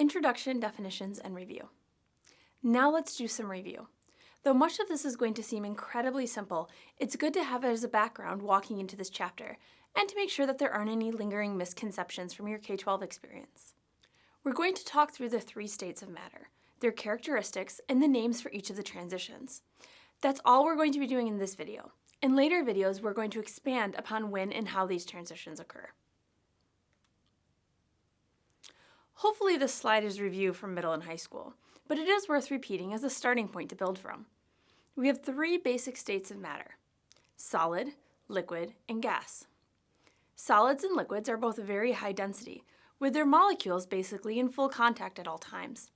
Introduction, definitions, and review. Now let's do some review. Though much of this is going to seem incredibly simple, it's good to have it as a background walking into this chapter, and to make sure that there aren't any lingering misconceptions from your K-12 experience. We're going to talk through the 3 states of matter, their characteristics, and the names for each of the transitions. That's all we're going to be doing in this video. In later videos, we're going to expand upon when and how these transitions occur. Hopefully this slide is review from middle and high school, but it is worth repeating as a starting point to build from. We have 3 basic states of matter: solid, liquid, and gas. Solids and liquids are both very high density, with their molecules basically in full contact at all times.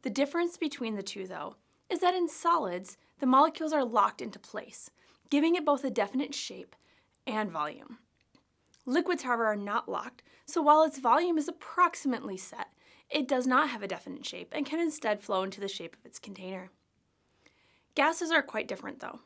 The difference between the two, though, is that in solids, the molecules are locked into place, giving it both a definite shape and volume. Liquids, however, are not locked, so while its volume is approximately set, it does not have a definite shape and can instead flow into the shape of its container. Gases are quite different, though.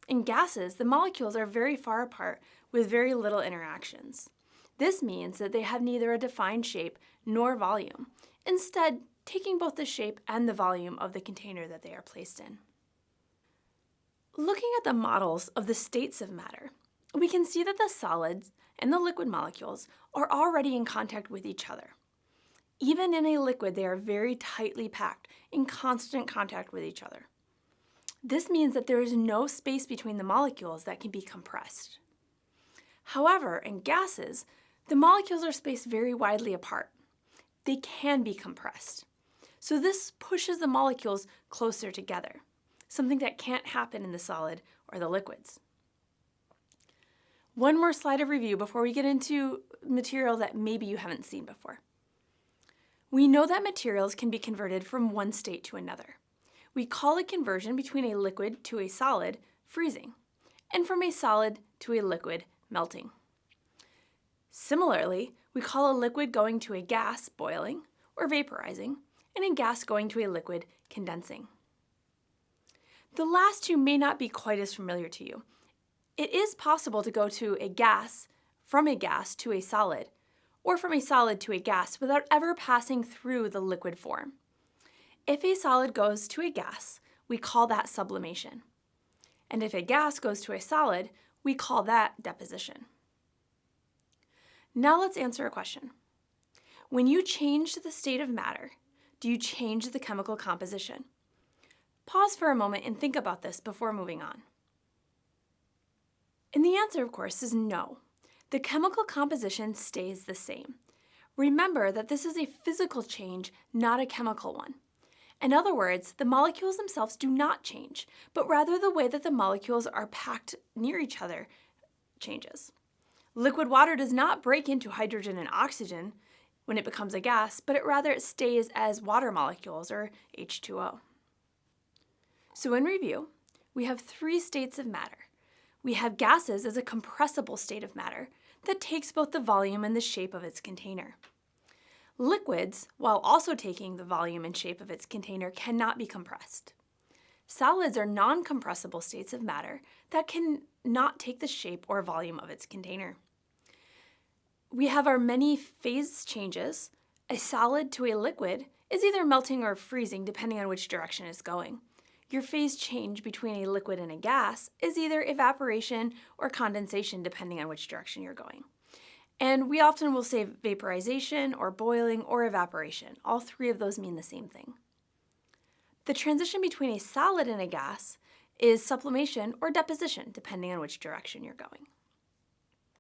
In gases, the molecules are very far apart with very little interactions. This means that they have neither a defined shape nor volume, instead taking both the shape and the volume of the container that they are placed in. Looking at the models of the states of matter, we can see that the solids and the liquid molecules are already in contact with each other. Even in a liquid, they are very tightly packed, in constant contact with each other. This means that there is no space between the molecules that can be compressed. However, in gases, the molecules are spaced very widely apart. They can be compressed. So this pushes the molecules closer together, something that can't happen in the solid or the liquids. One more slide of review before we get into material that maybe you haven't seen before. We know that materials can be converted from one state to another. We call a conversion between a liquid to a solid freezing, and from a solid to a liquid melting. Similarly, we call a liquid going to a gas boiling or vaporizing, and a gas going to a liquid condensing. The last 2 may not be quite as familiar to you. It is possible to go to a gas, from a gas to a solid, or from a solid to a gas without ever passing through the liquid form. If a solid goes to a gas, we call that sublimation. And if a gas goes to a solid, we call that deposition. Now let's answer a question. When you change the state of matter, do you change the chemical composition? Pause for a moment and think about this before moving on. And the answer, of course, is no. The chemical composition stays the same. Remember that this is a physical change, not a chemical one. In other words, the molecules themselves do not change, but rather the way that the molecules are packed near each other changes. Liquid water does not break into hydrogen and oxygen when it becomes a gas, but it stays as water molecules, or H2O. So in review, we have 3 states of matter. We have gases as a compressible state of matter that takes both the volume and the shape of its container. Liquids, while also taking the volume and shape of its container, cannot be compressed. Solids are non-compressible states of matter that can not take the shape or volume of its container. We have our many phase changes. A solid to a liquid is either melting or freezing depending on which direction it's going. Your phase change between a liquid and a gas is either evaporation or condensation depending on which direction you're going. And we often will say vaporization or boiling or evaporation. All 3 of those mean the same thing. The transition between a solid and a gas is sublimation or deposition depending on which direction you're going.